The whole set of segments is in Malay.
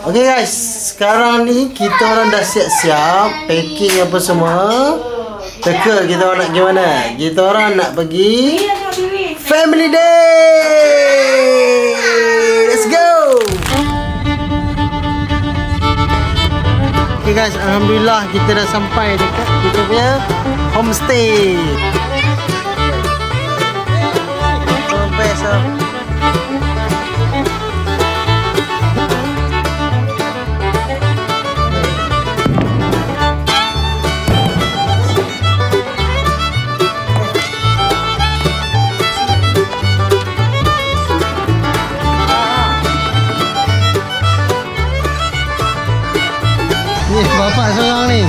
Okay guys, sekarang ni kita orang dah siap-siap packing apa semua. Teka kita orang nak pergi mana? Kita orang nak pergi Family Day. Let's go. Okay guys, alhamdulillah kita dah sampai dekat kita punya homestay. Best lah. Ni bapak seorang ni.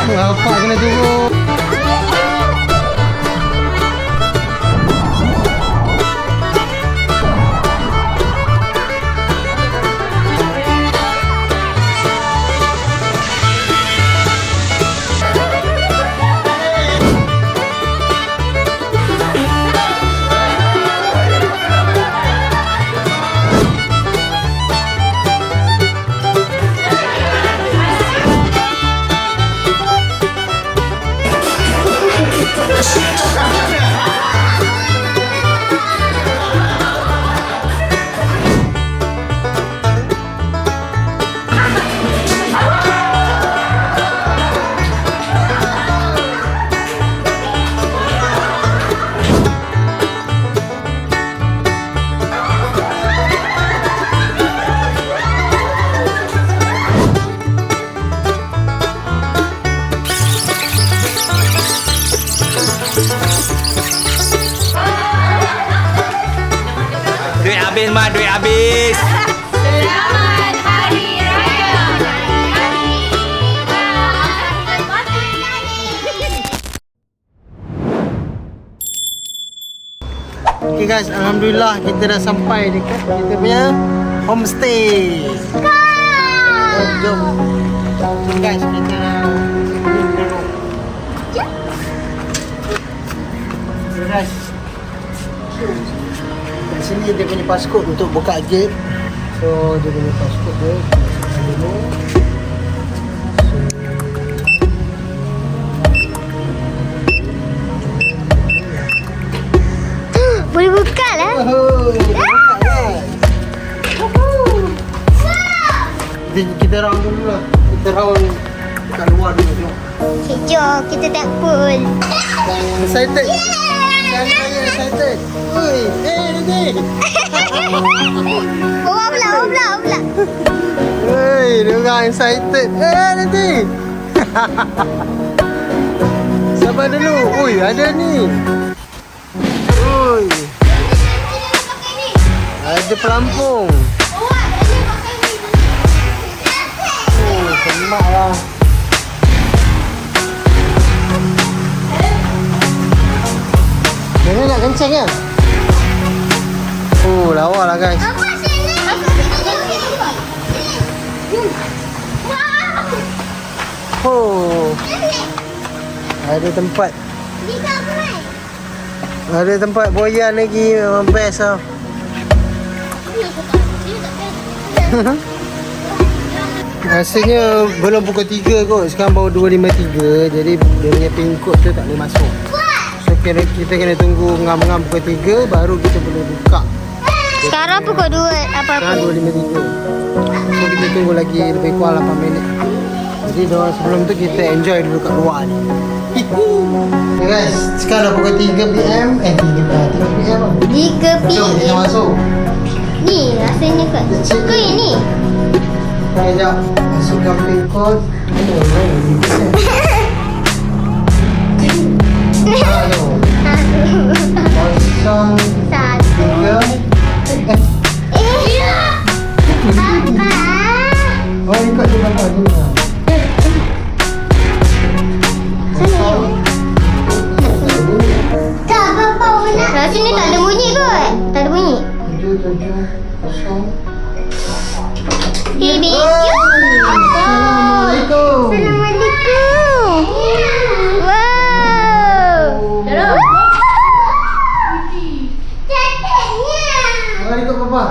Bapak kena tunggu. Duit habis mah, duit habis. Selamat Hari Raya. Okay guys, alhamdulillah kita dah sampai dekat kita punya homestay. Jom. Jom guys, kita guys. Kat sini dia punya passcode untuk buka gate. So dia punya passcode dia. Dulu. Boleh buka lah. Buka lah. Kita round dulu lah. Kita round kat luar dulu. Jom. Okay, jom kita tak pool. Excited. Jangan saya excited. Oi, Nanti. Bawa pula. Oi, dia orang excited. Nanti. Sabar dulu. Oi, ada ni. Oi. Ada pelampung. Oh, semak lah. Nenek nak kencing kan? Oh, lawa lah guys. Oh. Ada tempat. Ada tempat boyan lagi. Memang best lah. Rasanya belum pukul 3 kot. Sekarang baru 2.53. Jadi dia punya pin code tu tak boleh masuk. So kita kena tunggu ngam-ngam pukul 3 baru kita boleh buka. Sekarang pukul 2 apa-apa. Sekarang 2.53. So kita tunggu lagi lebih kurang 8 minit. Jadi sebelum tu kita enjoy dulu kat luar ni. Okay guys, sekarang dah pukul 3 PM. 3 PM lah. 3 Jom kita PM. masuk. Ni rasanya ke? Suka ini. Sekejap. Masukkan pin code. Halo. 03. Oh, ikut dia berapa ni? Rasanya tak ada bunyi kot. Tak ada bunyi. 770. BBQ. Assalamualaikum. Assalamualaikum. Wow. Mari ikut papa.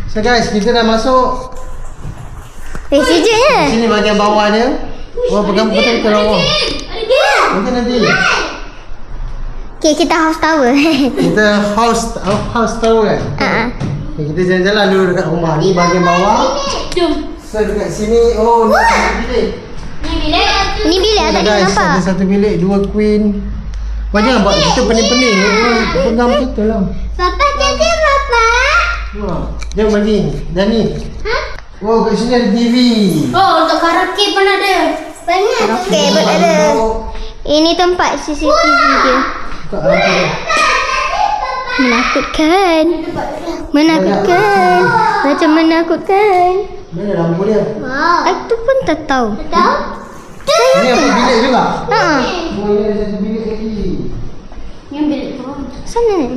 So guys, kita dah masuk. Sejuknya. Sini bahagian bawah dia. Oh, pegang betul ke bawah. Mungkin nanti. Okay, kita house tower. Kita house tahu kan? Okay, kita jalan-jalan dulu dekat rumah. Ni bahagian bawah. So dekat sini, oh ni satu bilik. Ni bilik tak ada guys, nampak. ada satu bilik, 2 queen. Banyak buat kita pening-pening. Pegang betul lah. Papa jadi papa. Jom bagi. Dan ni. Oh, kat sini ada TV. Oh, untuk karaoke pun ada. Banyak. Okay, ada. Ini tempat CCTV dia. Buka lampu dia. Menakutkan. Menakutkan. Macam menakutkan. Mana lampu dia? Aku pun tak tahu. Ni apa bilik juga? Ha. Oh, ini ada satu bilik lagi. Yang bilik tu. Sana ni.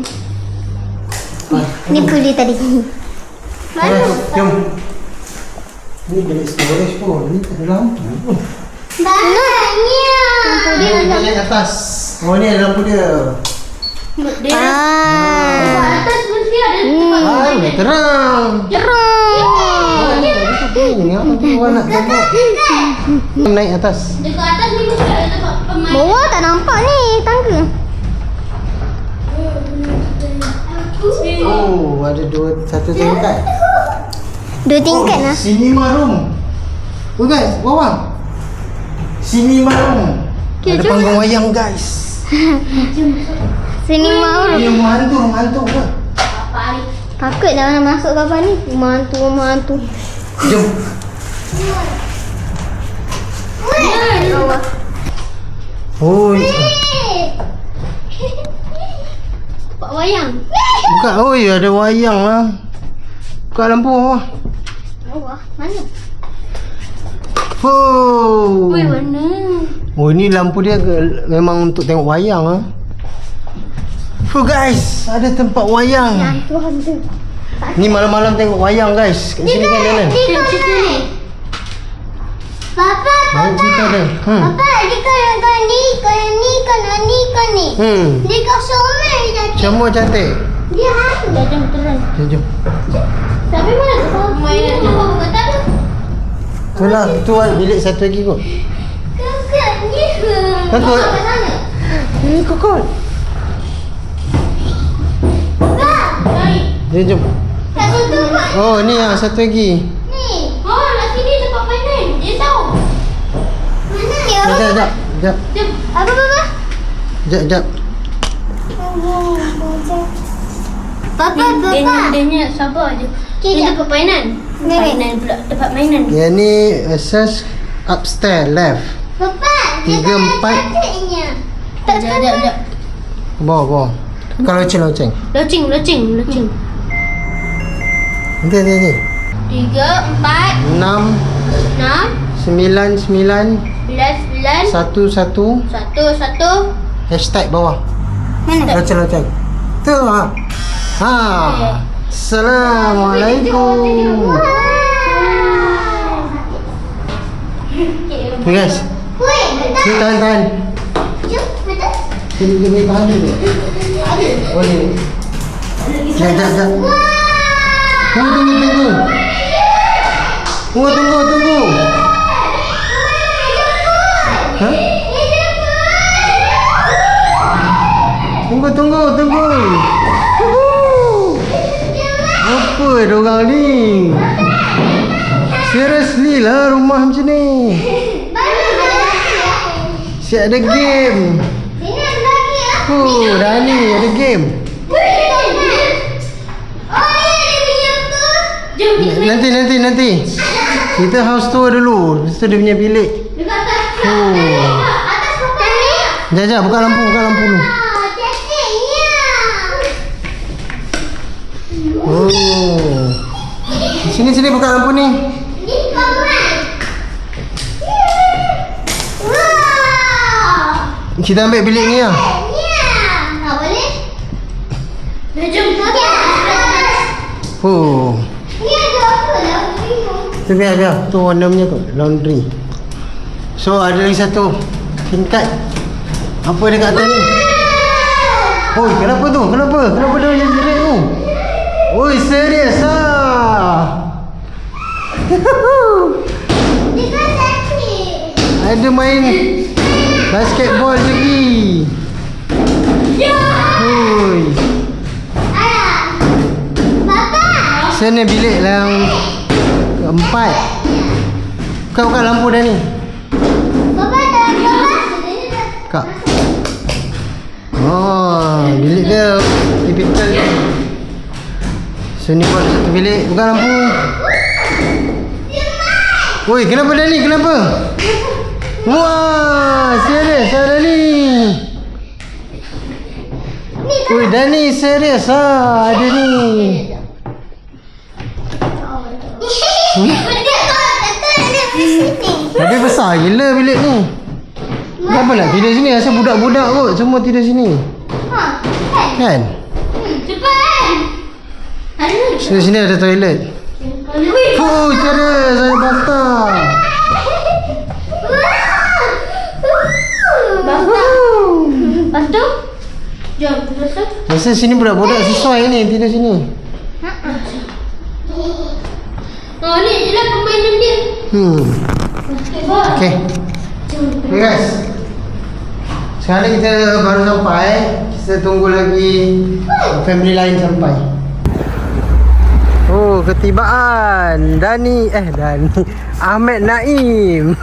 Ni puli tadi. Jom. Ni bilik storage pun. Ni tak ada lampu pun. Banyak. Ni bilik atas. Oh, ni ada lampu dia. Dia Ah. atas mesti ada tempat. Ah, ni terang. Terang. Ni apa tu orang nak tengok. Naik atas. Dekat atas ni mesti ada tempat pemain. Bawah tak nampak ni tangga. Oh, ada satu tingkat. 2 tingkat lah. Cinema room. Oh guys, bawah. Cinema room. Okay, Ada jom. panggung wayang guys. Sini mau. Ni rumah hantu ke? Takut dah nak masuk bapa ni. Rumah hantu. Jom. Oh, Pak wayang. buka. Oh, ya ada wayang lah. Buka lampu bawah. Bawah. Mana? Oh. Oi, mana? Oh, ni lampu dia memang untuk tengok wayang ah. Oh guys, ada tempat wayang. Hantu. Ni malam-malam tengok wayang guys. Kat sini kan Danan. Cerita ni. Papa, Banyak cerita dia. Papa, ni kan ni. Hmm. Ni kau somel jadi. Semua cantik. Dia hantu. Dah jom turun. Jom. Tapi mana tu mainan tu? Apa kata tu? Tu lah, tu lah bilik satu lagi kot. Kakaknya. Takut. Kat sana. Ni kokot. Jom. Kat situ Pak. Oh, ni lah satu lagi. Ni. Oh, nak sini tempat mainan. Dia tahu. Mana? Ni apa? Sekejap. Jom. Apa? Sekejap. Papa. Dia nya sabar je. Ni tempat mainan. Mainan pula. Tempat mainan. Yang ni access upstairs left. Papa, 3, 4. cantiknya. Sekejap. Bawah. Kalau loceng. Loceng. Nanti. 3, 4, 6, 6, 9, 9, 11, 1, 1. 1, Hashtag bawah. Mana? Loceng. Tu ha. Ha. Assalamualaikum. Okay guys. Woi, Ni tahan. jom, betul. Sini dia boleh tahan dulu. Oh ni. Sekejap. Tunggu. Tunggu. Ha? Tunggu. Apa dorang ni? Seriously lah rumah macam ni. Siap ada game. Sini ada lagi ya. Oh, dah ni ada game. Jom kita main. Nanti. Kita house tour dulu. Lepas tu dia punya bilik. Dekat atas. Oh. Atas papa. Jap, buka lampu dulu. Cantiknya. Oh. Sini buka lampu ni. Ni kawan. Wow. Kita ambil bilik ni lah. Tak boleh. Dah jom. Oh. Ni ada apa lah? Tu biar. Tu warna punya kot. Laundry. So ada lagi satu tingkat. Apa dekat atas ni? Oi, kenapa tu? Kenapa dia jerit tu? Oi, serius ah. Ada main basketball lagi. Hui. Sana bilik yang keempat. Kau buka lampu dah ni. Kak. Oh, bilik dia typical ni. So ni pun satu bilik. Buka lampu. Woi, kenapa dah ni? Kenapa? Wah, serius ada ni. Woi, dah ni serius ah, ada ni. Tapi besar gila bilik ni. Kenapa nak tidur sini? Asal budak-budak kot semua tidur sini. Kan? Cepat. Ada. Sini ada toilet. Oh, cara saya basah. Lepas tu, jom terus tu. Rasa sini budak-budak sesuai ni tidur sini. Oh, ni je lah permainan dia. Okay. Okay guys. Sekarang ni kita baru sampai. Kita tunggu lagi family lain sampai. Oh, ketibaan Dani Ahmed Naim.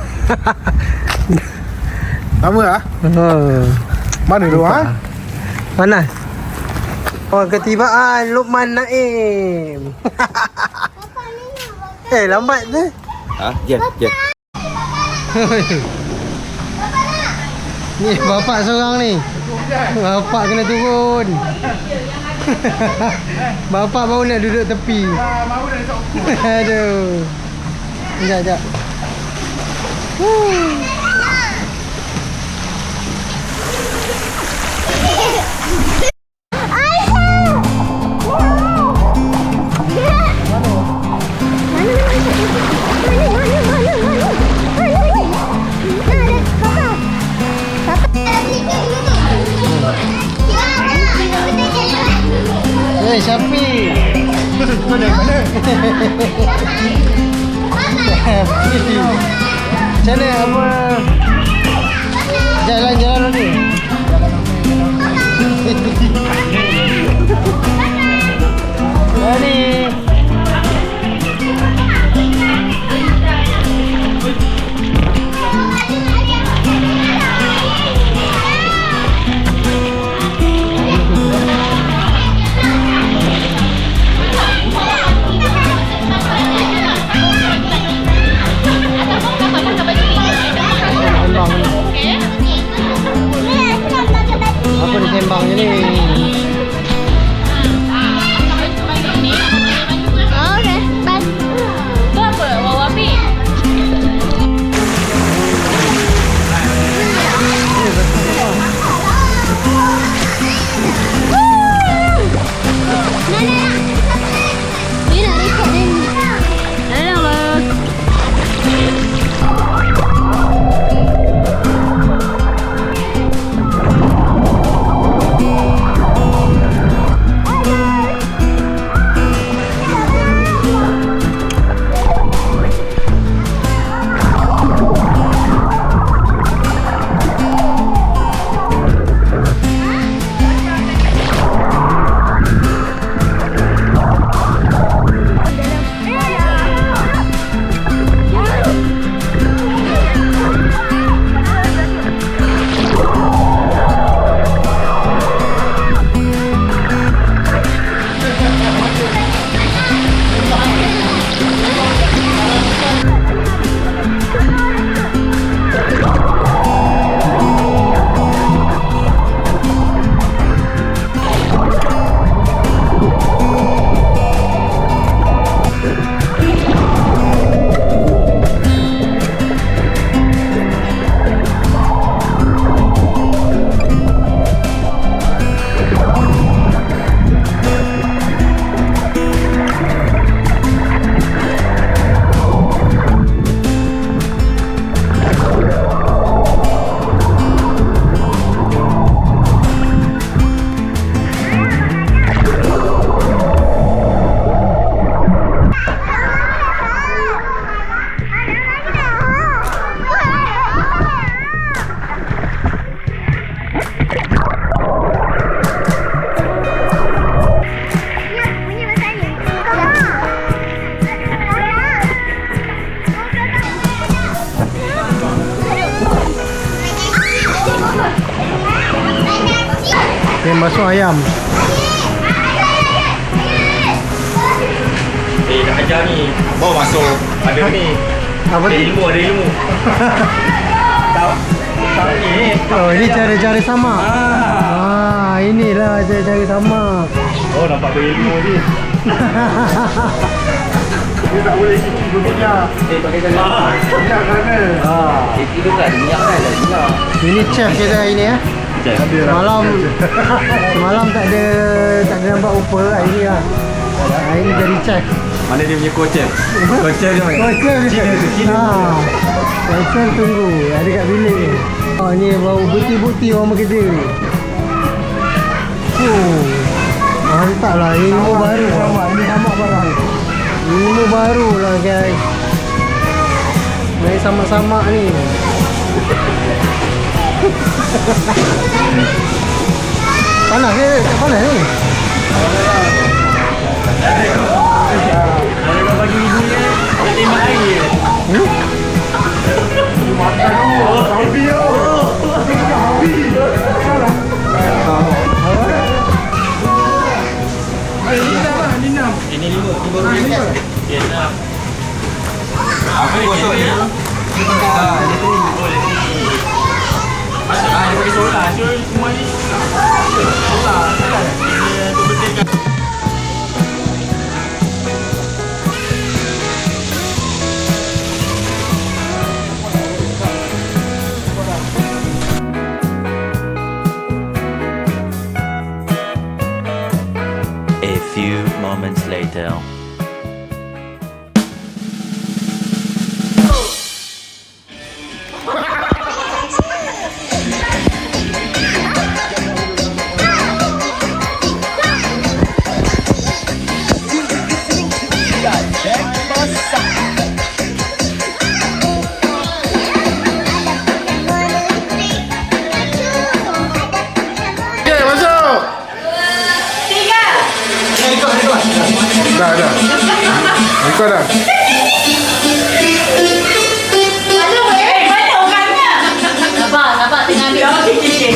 Lama lah. Mana tu ha? Mana? Oh, ketibaan Luqman Naim. Lambat tu. Jom. Ni bapak seorang ni. Bapak kena turun. Bapak baru nak duduk tepi. Aduh. Sekejap. Hei, Syafiq. Mana? Macam mana apa? Jalan-jalan lagi. Jadi apa disembang je ni? basuh ayam. Nak ajar ni. Bawa masuk. Ada ni. Apa tu? Ada ilmu. Tahu ni. Oh, ini cara-cara sama. Inilah cara-cara sama. Oh, nampak berilmu ni. Dia tak boleh tidur minyak. Pakai jalan. Minyak kerana. Tidur kan minyak kan. Ini chef kita hari ni ya. Semalam tak ada nampak rupa hari ni lah. Hari ni jadi chef. Mana dia punya kocep? Kocep dia mana? Kocep dia. Kocep tunggu. Ada kat bilik ni. Oh, ni bau bukti-bukti orang bekerja ni. Mantap lah. Ilmu baru. Ini sama barang. Ilmu baru lah guys. Main sama-sama ni. Panas ke? Tak panas ni? Kalau kau bagi ibu ni, dia tembak air. Makan tu. Hobi tu. Hobi. Ini 5 rupiah. Ya, 6. Apa kosong ni? Masuklah, dia pakai solar. Semua ni solar. Dia betulkan. A few moments later. Okay, masuk. 3. Dah. Ikut dah. Nampak tengah ambil awak kecil.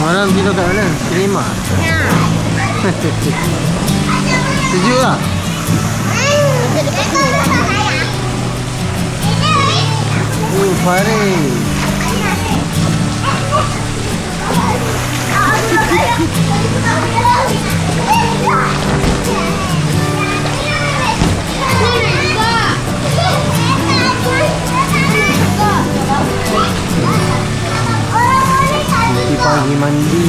Malam kita kat mana? Cinema. Sejuk lah. Farid. Nanti pagi mandi.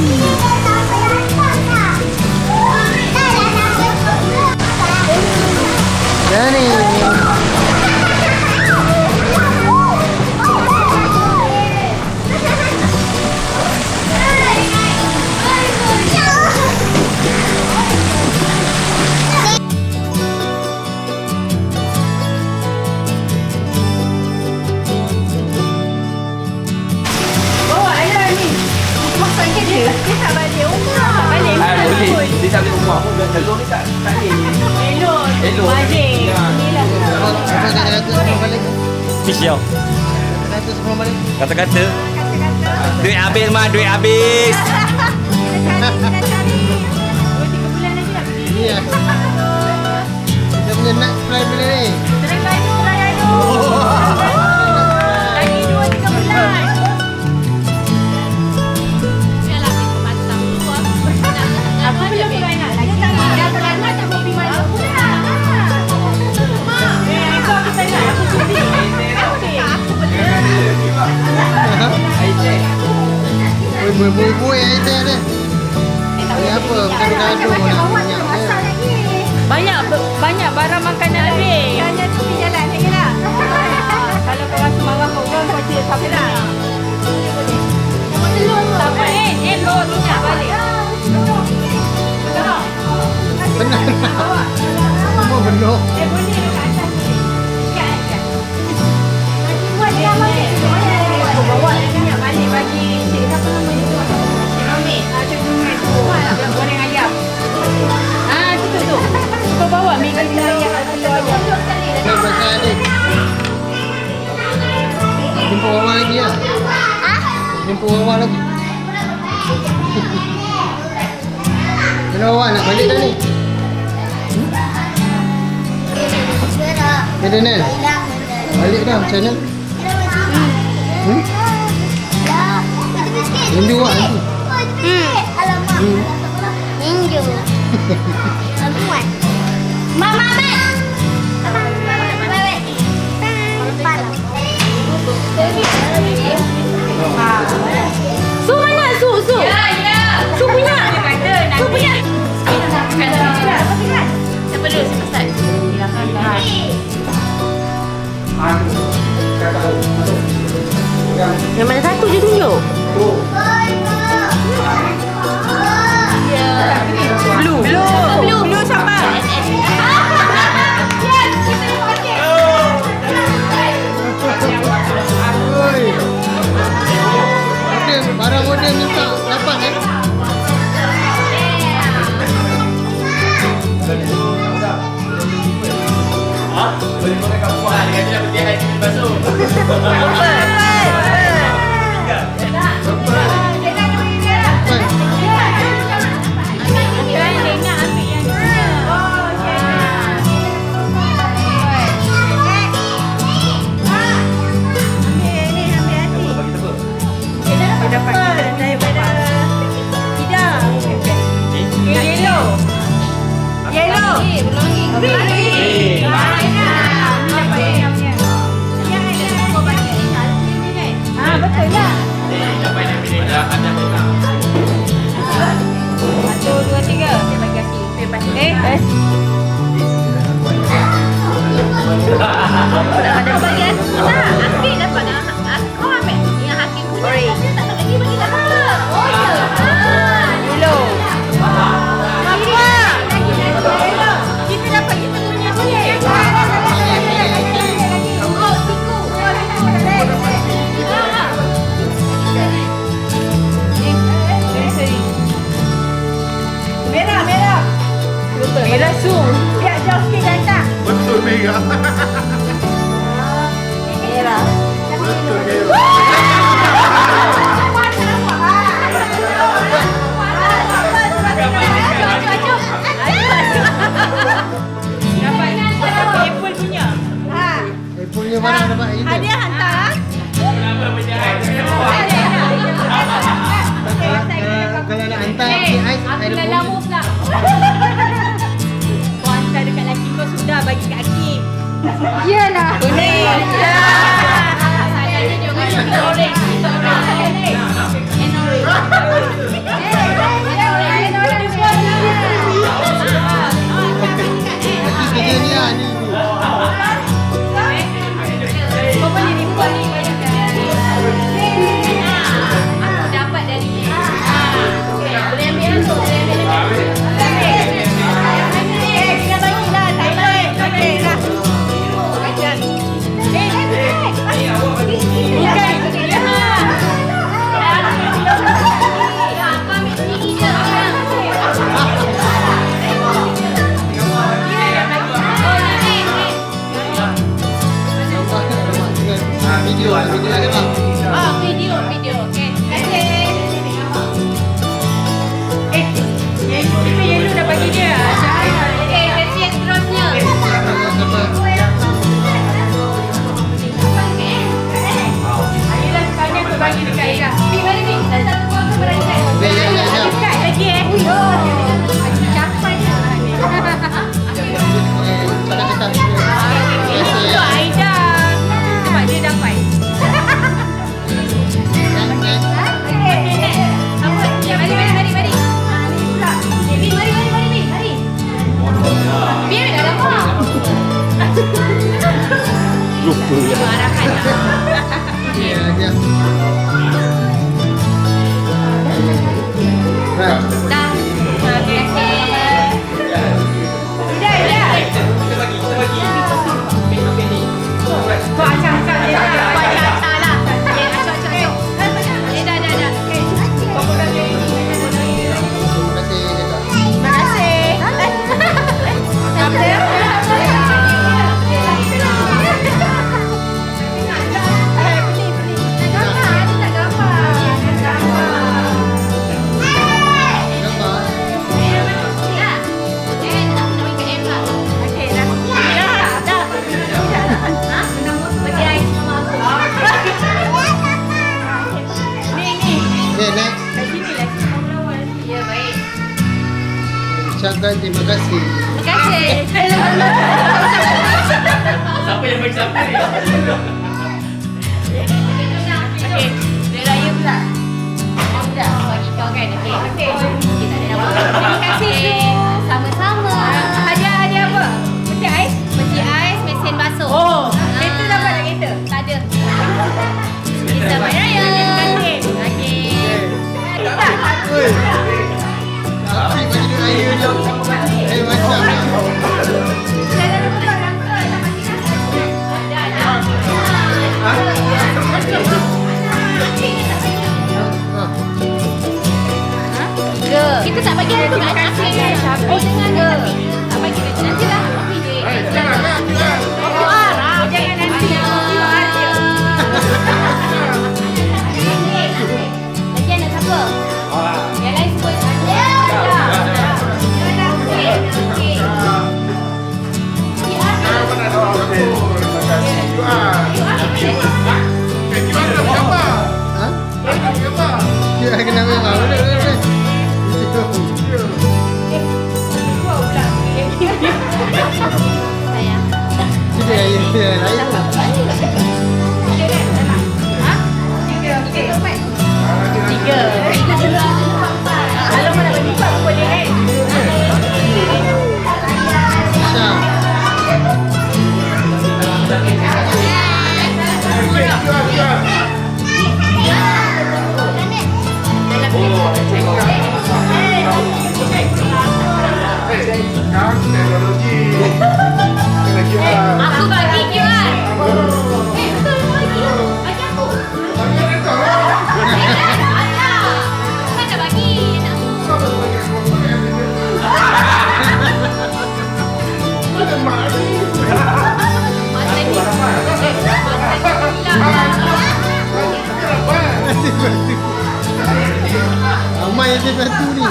Dani. Dia tak boleh rumah pun telur ni tak ni. Elok. Wajib. Spesial. Kata sebelum balik. Kata-kata. Duit habis mah, duit habis. Iya. Kita punya nak fly bila ni. Bui-bui aja deh. Ini apa? Bukan gaduh nak minyak. Banyak barang makanan habis. Hanya tepi jalan ni lah. Kalau kau rasa marah kau orang kau cik siapa nak. Tak apa elok minyak balik. Benar. Semua benar. Boleh dekat atas ni. Ikat. Buat dia balik. Kau bawa minyak balik bagi cik siapa nama dia tu? Cik Mamit. Cik Mamit tu. Yang goreng ayam. Tu. Kau bawa mi bagi ayam telur ayam. Nak pasal ni. Jumpa orang lagi ya. Jumpa orang lagi. Kenapa awak nak balik dah ni? Ada Nel? Balik dah macam mana? Rindu awak nanti? Ninju. Amuan. Mama, Su mana? Su. Ya. Su punya. Su punya. Siapa dulu si Ustaz? Silakan dah. Yang mana satu je tunjuk? Blue siapa? Oi. Barang model minta dapat eh? Boleh makan kat rumah dengan dia pergi haji masuk. Yellow. Video. Okey. Terima kasih. Kita yellow dah bagi dia. Okey, kasih yang seterusnya. Ayolah sekarang aku bagi dekat Ira. Mari ni. Satu buah tu berada dekat. Dekat lagi Bagi capai je. Itu Aida. Sebab dia dapat. Lupa. Ucapkan terima kasih. Terima kasih. Siapa yang bagi siapa ni? Okey, dia raya pula. Dah bagi kau kan. Okey. Kita ada nama. Terima kasih Su. Sama-sama. Hadiah apa? Peti ais? Peti ais, mesin basuh. Oh, kereta dapat tak kereta? Tak ada. Selamat raya. Terima kasih. Okey. Tapi bagi dia raya je. Macam ni. Kita tak bagi aku kat kasih kan. Oh jangan tak bagi nanti lah. Oh arah jangan nanti. Lagi nak siapa? Yang lain sebut. Dia kena memang. Tiga. Kalau mana bagi empat boleh kan? Aku bagi QR. Betul bagi. Bagi aku. Kan dah bagi. Amai yang dia bantu ni.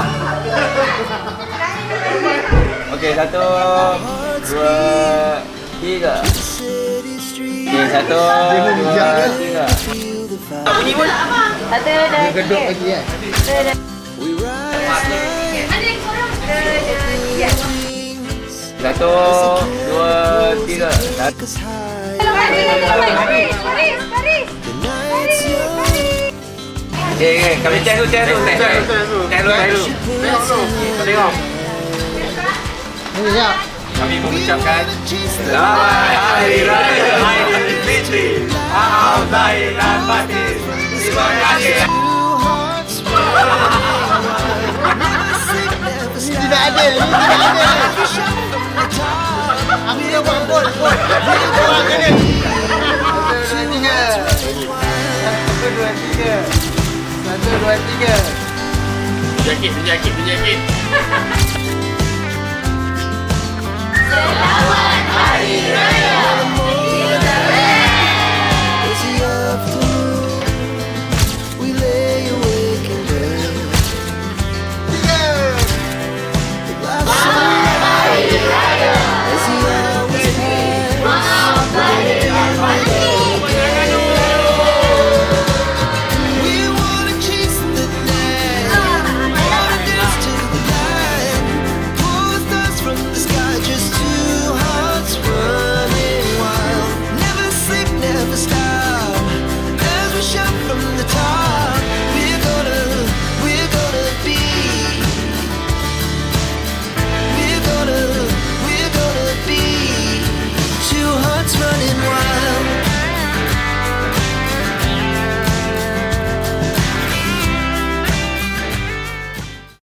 Okey, 1, 2, 3. Okey, 1, 2, 3. Tak bunyi pun. Satu dah. Dia geduk lagi kan. Ada korang. 1, 2, 3. Okey, kami cek dulu. Cek dulu. Tengok. Ni ya. Kami mengucapkan Selamat Hari Raya Aidilfitri. Maaf lahir dan batin. Terima kasih. Tidak ada. Aku yang buat gol. Dia buat kena. 1, 2, 3. Jakit. Selamat Hari Raya.